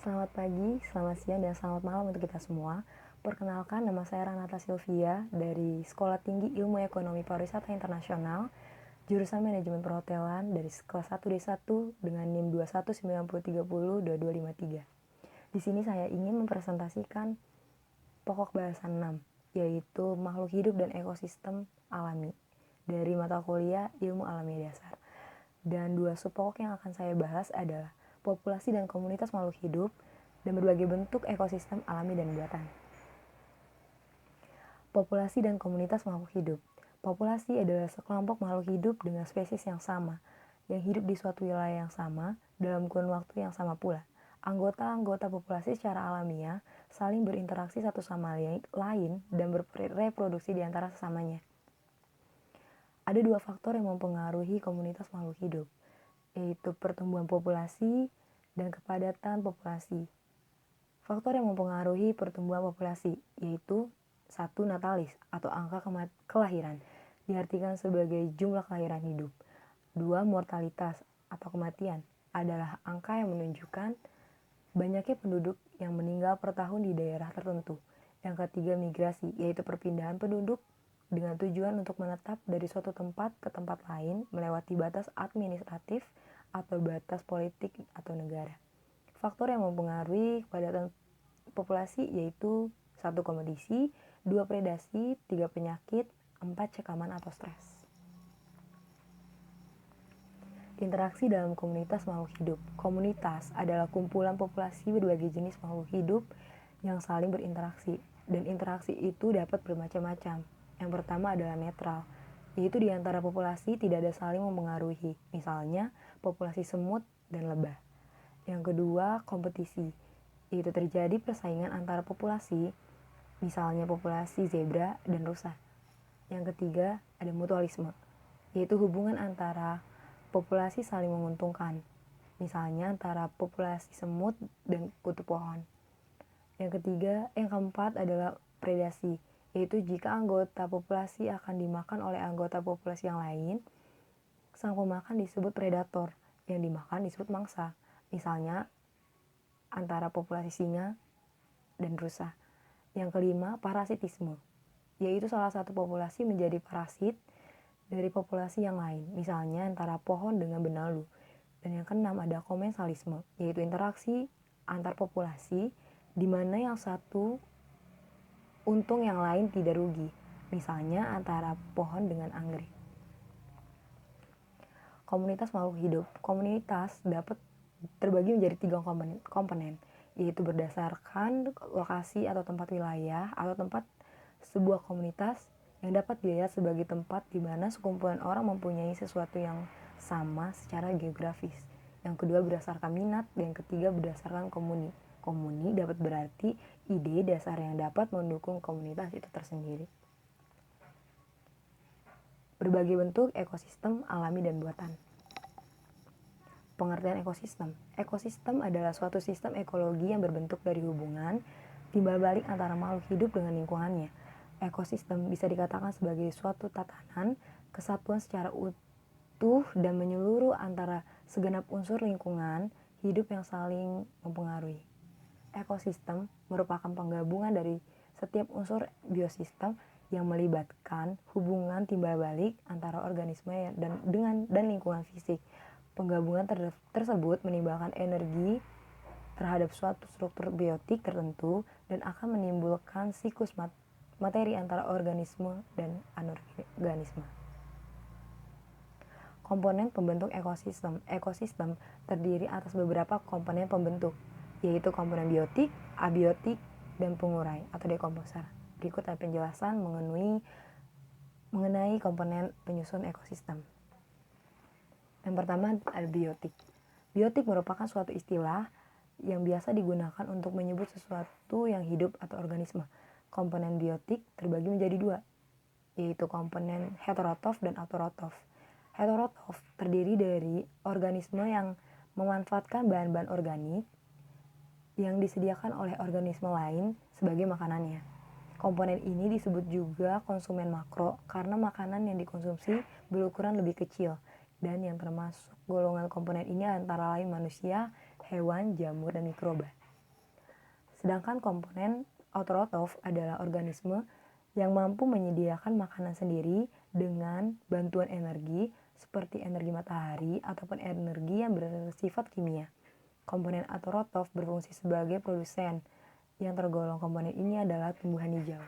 Selamat pagi, selamat siang, dan selamat malam untuk kita semua. Perkenalkan, nama saya Ranata Sylvia dari Sekolah Tinggi Ilmu Ekonomi Pariwisata Internasional, jurusan Manajemen Perhotelan dari kelas 1 D1 dengan NIM 2190302253. Di sini saya ingin mempresentasikan pokok bahasan 6, yaitu makhluk hidup dan ekosistem alami dari mata kuliah Ilmu Alami Dasar. Dan dua subpokok yang akan saya bahas adalah populasi dan komunitas makhluk hidup dan berbagai bentuk ekosistem alami dan buatan. Populasi dan komunitas makhluk hidup. Populasi adalah sekelompok makhluk hidup dengan spesies yang sama, yang hidup di suatu wilayah yang sama dalam kurun waktu yang sama pula. Anggota-anggota populasi secara alamiah saling berinteraksi satu sama lain dan bereproduksi di antara sesamanya. Ada dua faktor yang mempengaruhi komunitas makhluk hidup, yaitu pertumbuhan populasi dan kepadatan populasi. Faktor yang mempengaruhi pertumbuhan populasi yaitu 1. Natalis atau angka kelahiran, diartikan sebagai jumlah kelahiran hidup. 2. Mortalitas atau kematian, adalah angka yang menunjukkan banyaknya penduduk yang meninggal per tahun di daerah tertentu. Yang ketiga, migrasi, yaitu perpindahan penduduk dengan tujuan untuk menetap dari suatu tempat ke tempat lain melewati batas administratif atau batas politik atau negara. Faktor yang mempengaruhi kepadatan populasi yaitu 1. Kompetisi, 2. Predasi, 3. Penyakit, 4. Cekaman atau stres. Interaksi dalam komunitas makhluk hidup. Komunitas adalah kumpulan populasi berbagai jenis makhluk hidup yang saling berinteraksi, dan interaksi itu dapat bermacam-macam. Yang pertama adalah netral, yaitu di antara populasi tidak ada saling mempengaruhi, misalnya populasi semut dan lebah. Yang kedua, kompetisi, yaitu terjadi persaingan antara populasi, misalnya populasi zebra dan rusa. Yang ketiga, ada mutualisme, yaitu hubungan antara populasi saling menguntungkan, misalnya antara populasi semut dan kutu pohon. Yang keempat adalah predasi, yaitu jika anggota populasi akan dimakan oleh anggota populasi yang lain, sang pemakan disebut predator, yang dimakan disebut mangsa, misalnya antara populasi singa dan rusa. Yang kelima, parasitisme, yaitu salah satu populasi menjadi parasit dari populasi yang lain, misalnya antara pohon dengan benalu. Dan yang keenam ada komensalisme, yaitu interaksi antar populasi di mana yang satu untung yang lain tidak rugi, misalnya antara pohon dengan anggrek. Komunitas makhluk hidup. Komunitas dapat terbagi menjadi 3 komponen, yaitu berdasarkan lokasi atau tempat wilayah atau tempat sebuah komunitas yang dapat dilihat sebagai tempat di mana sekumpulan orang mempunyai sesuatu yang sama secara geografis. Yang kedua berdasarkan minat, dan yang ketiga berdasarkan komuni. Komuni dapat berarti ide dasar yang dapat mendukung komunitas itu tersendiri. Berbagai bentuk ekosistem alami dan buatan. Pengertian ekosistem. Ekosistem adalah suatu sistem ekologi yang berbentuk dari hubungan timbal balik antara makhluk hidup dengan lingkungannya. Ekosistem bisa dikatakan sebagai suatu tatanan kesatuan secara utuh dan menyeluruh antara segenap unsur lingkungan hidup yang saling mempengaruhi. Ekosistem merupakan penggabungan dari setiap unsur biosistem yang melibatkan hubungan timbal balik antara organisme dan lingkungan fisik. Penggabungan tersebut menimbulkan energi terhadap suatu struktur biotik tertentu dan akan menimbulkan siklus materi antara organisme dan anorganisme. Komponen pembentuk ekosistem. Ekosistem terdiri atas beberapa komponen pembentuk, yaitu komponen biotik, abiotik, dan pengurai atau dekomposer. Berikut ada penjelasan mengenai komponen penyusun ekosistem. Yang pertama ada biotik. Biotik merupakan suatu istilah yang biasa digunakan untuk menyebut sesuatu yang hidup atau organisme. Komponen biotik terbagi menjadi 2, yaitu komponen heterotrof dan autotrof. Heterotrof terdiri dari organisme yang memanfaatkan bahan-bahan organik yang disediakan oleh organisme lain sebagai makanannya. Komponen ini disebut juga konsumen makro karena makanan yang dikonsumsi berukuran lebih kecil, dan yang termasuk golongan komponen ini antara lain manusia, hewan, jamur, dan mikroba. Sedangkan komponen autotrof adalah organisme yang mampu menyediakan makanan sendiri dengan bantuan energi seperti energi matahari ataupun energi yang bersifat kimia. Komponen autotrof berfungsi sebagai produsen. Yang tergolong komponen ini adalah tumbuhan hijau.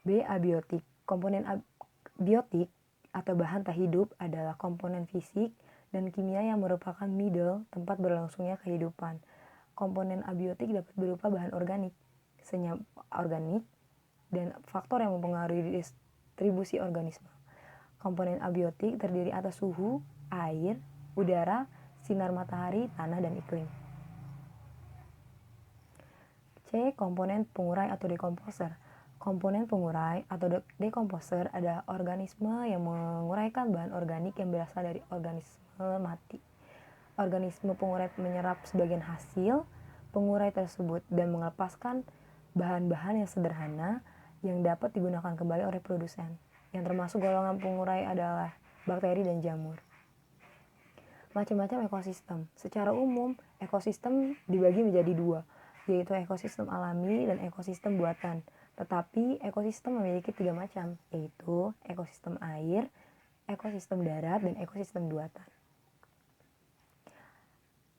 B. Abiotik. Komponen biotik atau bahan tak hidup adalah komponen fisik dan kimia yang merupakan middle tempat berlangsungnya kehidupan. Komponen abiotik dapat berupa bahan organik, senyawa organik, dan faktor yang mempengaruhi distribusi organisme. Komponen abiotik terdiri atas suhu, air, udara, sinar matahari, tanah, dan iklim. C. Komponen pengurai atau dekomposer. Komponen pengurai atau dekomposer adalah organisme yang menguraikan bahan organik yang berasal dari organisme mati. Organisme pengurai menyerap sebagian hasil pengurai tersebut dan melepaskan bahan-bahan yang sederhana yang dapat digunakan kembali oleh produsen. Yang termasuk golongan pengurai adalah bakteri dan jamur. Macam-macam ekosistem. Secara umum, ekosistem dibagi menjadi dua, yaitu ekosistem alami dan ekosistem buatan. Tetapi ekosistem memiliki 3 macam, yaitu ekosistem air, ekosistem darat, dan ekosistem buatan.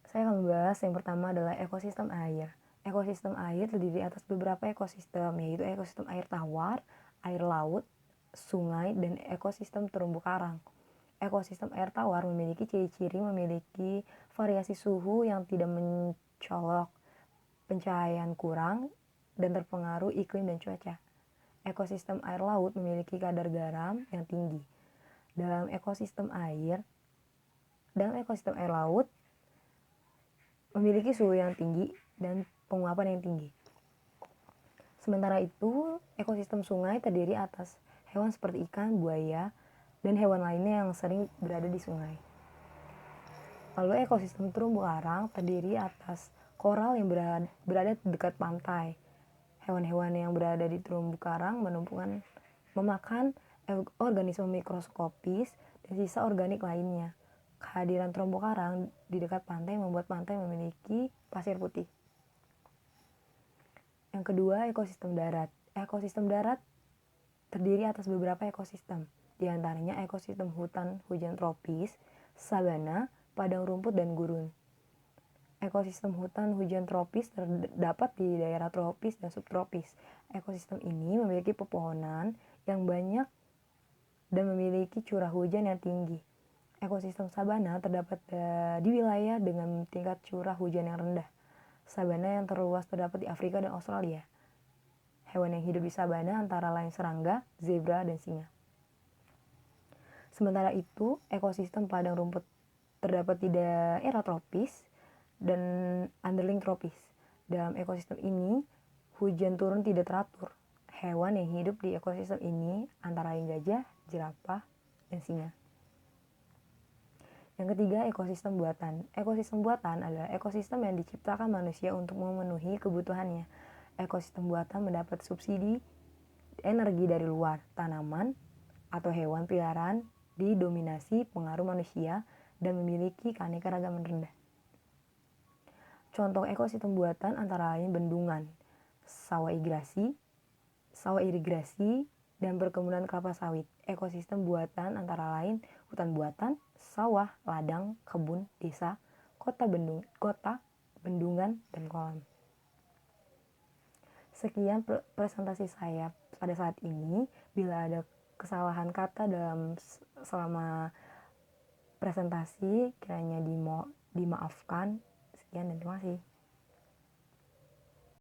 Saya akan membahas yang pertama adalah ekosistem air. Ekosistem air terdiri atas beberapa ekosistem, yaitu ekosistem air tawar, air laut, sungai, dan ekosistem terumbu karang. Ekosistem air tawar memiliki ciri-ciri memiliki variasi suhu yang tidak mencolok, pencahayaan kurang, dan terpengaruh iklim dan cuaca. Ekosistem air laut memiliki kadar garam yang tinggi. Dalam ekosistem air laut memiliki suhu yang tinggi dan penguapan yang tinggi. Sementara itu, ekosistem sungai terdiri atas hewan seperti ikan, buaya, dan hewan lainnya yang sering berada di sungai. Lalu ekosistem terumbu karang terdiri atas koral yang berada di dekat pantai. Hewan-hewan yang berada di terumbu karang memakan organisme mikroskopis dan sisa organik lainnya. Kehadiran terumbu karang di dekat pantai membuat pantai memiliki pasir putih. Yang kedua, ekosistem darat. Ekosistem darat terdiri atas beberapa ekosistem, di antaranya ekosistem hutan hujan tropis, sabana, padang rumput, dan gurun. Ekosistem hutan hujan tropis terdapat di daerah tropis dan subtropis. Ekosistem ini memiliki pepohonan yang banyak dan memiliki curah hujan yang tinggi. Ekosistem sabana terdapat di wilayah dengan tingkat curah hujan yang rendah. Sabana yang terluas terdapat di Afrika dan Australia. Hewan yang hidup di sabana antara lain serangga, zebra, dan singa. Sementara itu, ekosistem padang rumput terdapat di daerah tropis dan underling tropis. Dalam ekosistem ini, hujan turun tidak teratur. Hewan yang hidup di ekosistem ini antara lain gajah, jerapah, dan singa. Yang ketiga, ekosistem buatan. Ekosistem buatan adalah ekosistem yang diciptakan manusia untuk memenuhi kebutuhannya. Ekosistem buatan mendapat subsidi energi dari luar, tanaman atau hewan peliharaan didominasi pengaruh manusia dan memiliki keanekaragaman rendah. Contoh ekosistem buatan antara lain bendungan, sawah irigasi, dan perkebunan kelapa sawit. Ekosistem buatan antara lain hutan buatan, sawah, ladang, kebun, desa, kota, bendungan, dan kolam. Sekian presentasi saya pada saat ini. Bila ada kesalahan kata selama presentasi, kiranya dimaafkan. Sekian dan terima kasih.